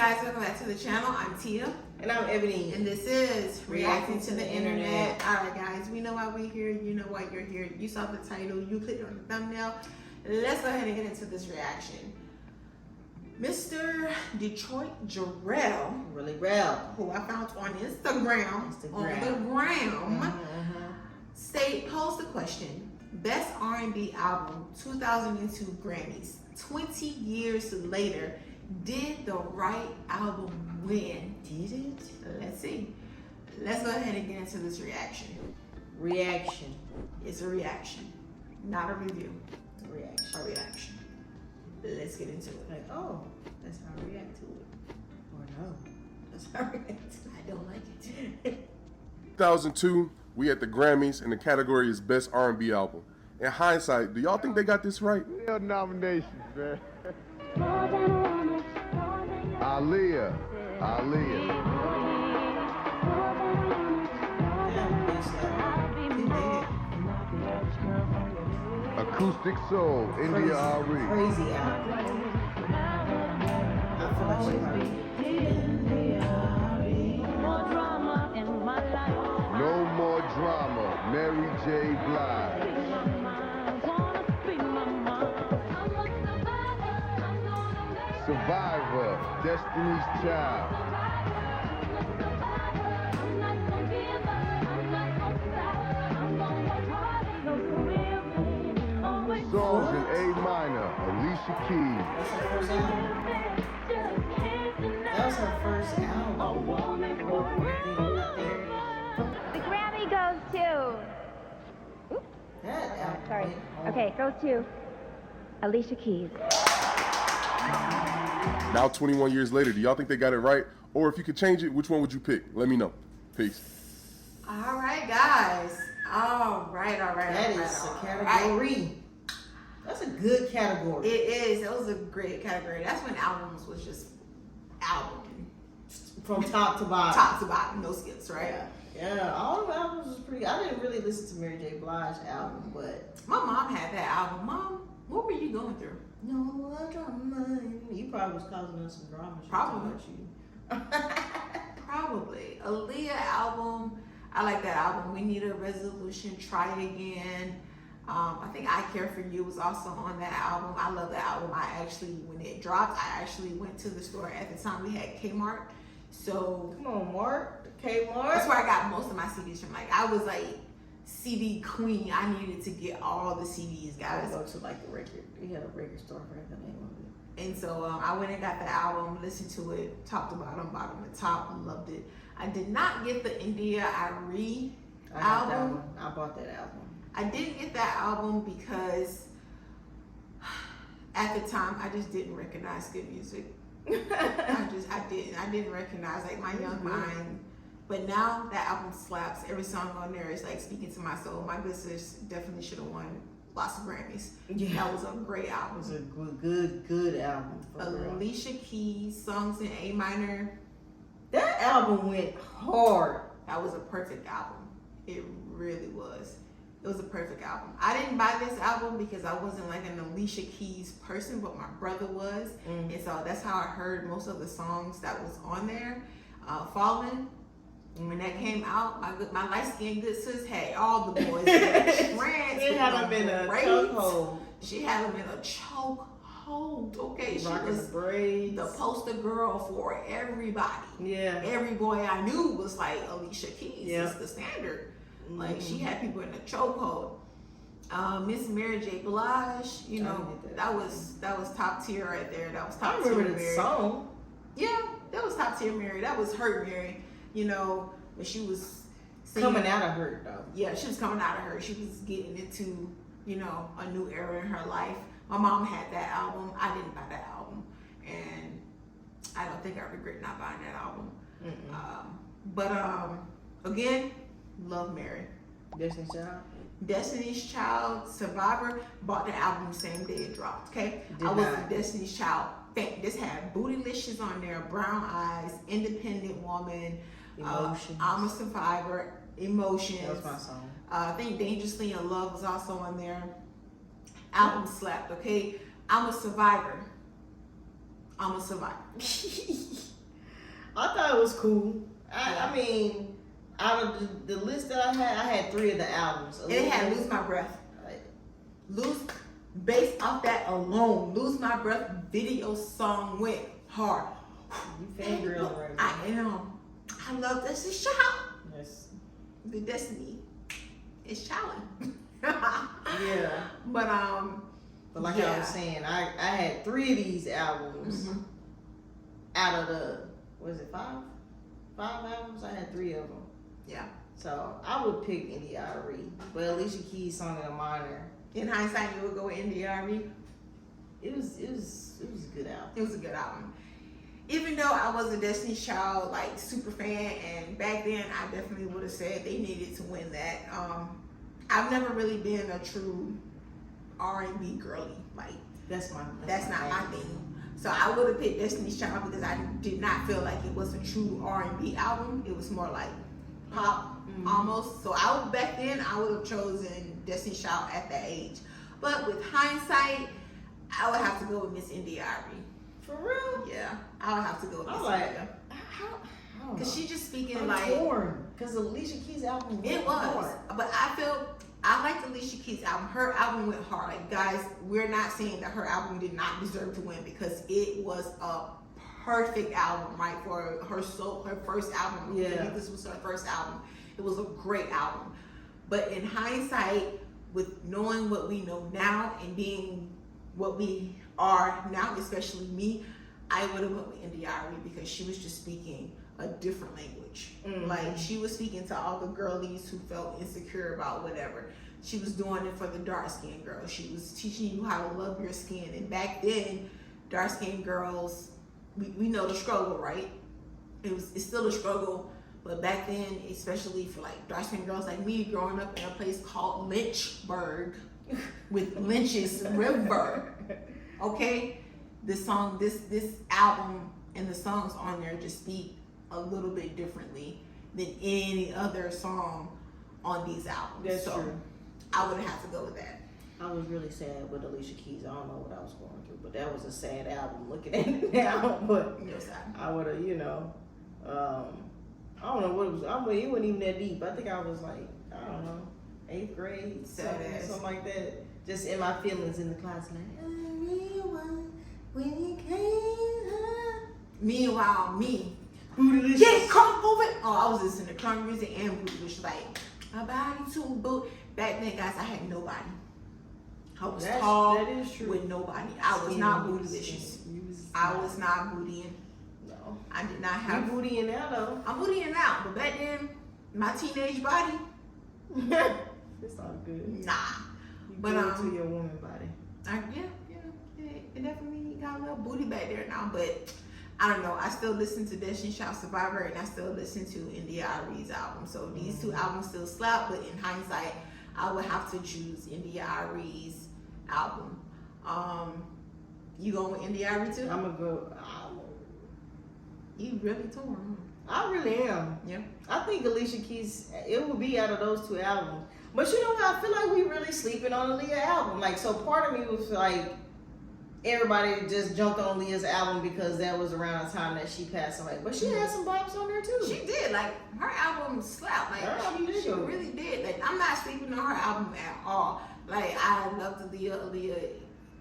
guys, welcome back to the channel. I'm Tia. And I'm Ebony. And this is Reacting to the Internet. Alright guys, we know why we're here. You know why you're here. You saw the title. You clicked on the thumbnail. Let's go ahead and get into this reaction. Mr. Detroit Jarrell. Really real. Who I found on Instagram. On the gram. Posed the question. Best R&B album 2002 Grammys. 20 years later. Did the right album win? Did it? Let's see. Let's go ahead and get into this reaction. Reaction. It's a reaction, not a review. Reaction. A reaction. Let's get into it. Like, oh, that's how I react to it. Or no, that's how I react to it. I don't like it. 2002, we at the Grammys, and the category is Best R&B Album. In hindsight, do y'all think they got this right? Real nominations, man. Aaliyah. Acoustic Soul, India Ari. Crazy album. I feel like she No More Drama, Mary J. Blige. Survivor, Destiny's Child. Songs in A minor, Alicia Keys. That was her first album. The Grammy goes to. Oops, That album. sorry. went hard. Okay, it goes to Alicia Keys. Now 21 years later, do y'all think they got it right? Or if you could change it, which one would you pick? Let me know. Peace. All right, guys. All right. That is a category. That's a good category. It is. That was a great category. That's when albums was just album. From top to bottom. Top to bottom, no skips, right? Yeah, all the albums was pretty. I didn't really listen to Mary J. Blige album, but My mom had that album. Mom, what were you going through? no more drama. You probably was causing us some drama. She was Probably. talking about you. Probably. Aaliyah album. I like that album. We Need a Resolution. Try Again. I think I Care For You was also on that album. I love that album. When it dropped, I actually went to the store. At the time, we had Kmart. So Come on, Mark. Kmart. that's where I got most of my CDs from. Like, I was like CD queen. I needed to get all the CDs, I guys. would go to like the record. We had a record store. I forgot the name of it. And so I went and got the album, listened to it, top to bottom, bottom to top, loved it. I did not get the India Ari I got that album. one. I bought that album. I didn't get that album because at the time I just didn't recognize good music. I didn't recognize like my young mind. But now that album slaps. Every song on there is like speaking to my soul. My Good Sis definitely should have won lots of Grammys. Yeah. That was a great album. It was a good album. For real. Alicia Keys, Songs in A minor. That album went hard. That was a perfect album. It really was. It was a perfect album. I didn't buy this album because I wasn't like an Alicia Keys person, but my brother was. And so that's how I heard most of the songs that was on there. Fallen, when that came out, my light-skinned good sis had all the boys in a trance. It had been a chokehold. She had them in a chokehold. Okay, she Rocking was the braids. the poster girl for everybody. Yeah. Every boy I knew was like Alicia Keys. Yeah. It's the standard. Like, she had people in the chokehold. Miss Mary J. Blige, you know, that was top tier right there. That was I top tier remember the Mary. song. Yeah, that was top tier Mary. That was her Mary, you know, but she was singing. Coming out of her though. Yeah, she was coming out of her. She was getting into, you know, a new era in her life. My mom had that album. I didn't buy that album, and I don't think I regret not buying that album. Again, love Mary. Destiny's Child. Destiny's Child, Survivor, bought the album the same day it dropped, okay? Did I was not. a Destiny's Child fan. This had Bootylicious on there, Brown Eyes, Independent Woman, Emotions. I'm a Survivor, Emotions. That was my song. I think Dangerously in Love was also on there. Album slapped, okay? I'm a Survivor. I'm a Survivor. thought it was cool. I mean, out of the list that I had 3 of the albums. And it had Lose My Breath. Based off that alone, Lose My Breath video song went hard. You fangirl right now. I am. I love this. It's shout. Yes. The Destiny. It's shouting. Yeah. But like I was saying, I had 3 of these albums out of the, was it 5? 5 albums? I had 3 of them. Yeah. So I would pick N.D.R.E. But Alicia Keys' Song in a Minor. In hindsight, you would go with N.D.R.E. It was a good album. It was a good album. Even though I was a Destiny's Child like super fan, and back then I definitely would have said they needed to win that. I've never really been a true R&B girly. Like That's not my thing. So I would have picked Destiny's Child because I did not feel like it was a true R&B album. It was more like pop almost. So back then I would have chosen Destiny's Child at that age. But with hindsight, I would have to go with Miss N.D.R.E. For real? Yeah, I would have to go with Miss N.D.R.E. Because she just speaking I'm like torn. Because Alicia Keys' album it was. But I liked Alicia Keys' album. Her album went hard. Like, guys, we're not saying that her album did not deserve to win because it was a perfect album, right? For her first album. Yeah. This was her first album. It was a great album. But in hindsight, with knowing what we know now and being what we are now, especially me, I would have went with N.D.R.E. because she was just speaking a different language. Like, she was speaking to all the girlies who felt insecure about whatever. She was doing it for the dark-skinned girls. She was teaching you how to love your skin. And back then, dark-skinned girls, we know the struggle, right? It's still a struggle, but back then, especially for like dark-skinned girls like me, growing up in a place called Lynchburg with Lynch's River, okay? This album and the songs on there just speak a little bit differently than any other song on these albums. That's true. I would have to go with that. I was really sad with Alicia Keys. I don't know what I was going through, but that was a sad album looking at it now. But I would have, I don't know what it was. It wasn't even that deep. I think I was like, I don't know, 8th grade, something like that. Just in my feelings in the class, like, Meanwhile, me, Bootylicious. get come over. Oh, I was listening to country music and Bootylicious, like my body too boot. Back then, guys, I had nobody. I was tall that is true. with nobody. I was not Bootylicious. I was not bootying. No, I did not have. you bootying now though. I'm bootying now, but back then, my teenage body, It's all good. nah. You But go to your woman body. It definitely got a little booty back there now, but I don't know. I still listen to Destiny's Child Survivor, and I still listen to N.D.R.E.'s album. So these two albums still slap, but in hindsight, I would have to choose N.D.R.E.'s album. You going with N.D.R.E. too? I'm gonna go. You really torn, I really am. Yeah. I think Alicia Keys, it would be out of those 2 albums. But you know what? I feel like we really sleeping on Aaliyah album. Like, so part of me was like, everybody just jumped on Aaliyah's album because that was around the time that she passed away. But she had some bops on there too. She did. Like, her album slapped. Like, Her album did she go. really did. Like, I'm not sleeping on her album at all. Like, I love Aaliyah. Aaliyah,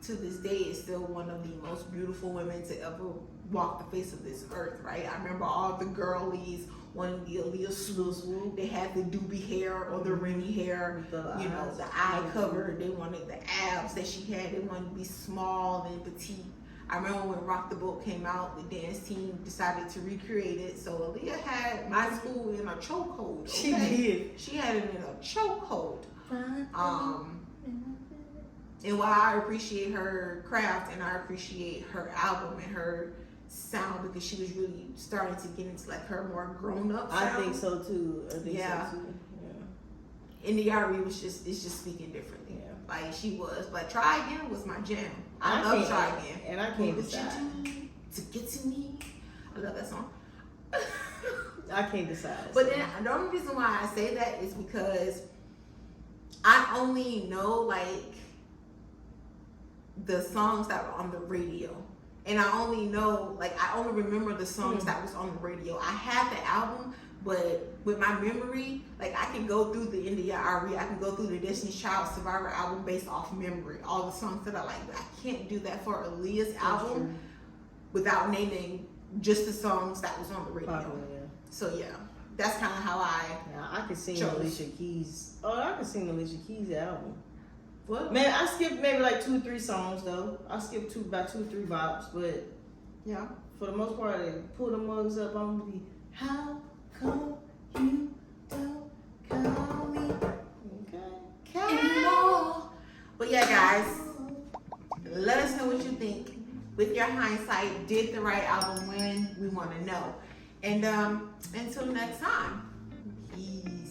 to this day, is still one of the most beautiful women to ever walk the face of this earth, right? I remember all the girlies wanting the Aaliyah swoop. They had the doobie hair or the ringy hair, the eye cover. They wanted the abs that she had. They wanted to be small and petite. I remember when Rock the Boat came out, the dance team decided to recreate it. So Aaliyah had my school in a chokehold. Okay? She did. She had it in a chokehold. And while I appreciate her craft and I appreciate her album and her sound, because she was really starting to get into like her more grown up sound. I think so too. So too. Yeah. N.D.R.E. is just speaking differently. Yeah. Like she was. But Try Again was my jam. I love Try Again. And I can't What decide. you do to get to me. I love that song. I can't decide. But then the only reason why I say that is because I only know like the songs that were on the radio. and I only know, like, I only remember the songs that was on the radio. I had the album, but with my memory, like, I can go through the India Arie, I can go through the Destiny's Child Survivor album based off memory, all the songs that I like. But I can't do that for Aaliyah's album without naming just the songs that was on the radio. Popular, yeah. So yeah, that's kind of how I. Yeah, I could sing chose. Alicia Keys. Oh, I could sing Alicia Keys' album. What? Man, I skipped maybe like 2 or 3 songs though. I skipped about 2 or 3 bops, but Yeah. for the most part, they pull the mugs up. I'm gonna be, how come you don't call me? Okay. Anymore. But yeah, guys, let us know what you think. With your hindsight, did the right album win? We want to know. And until next time, peace.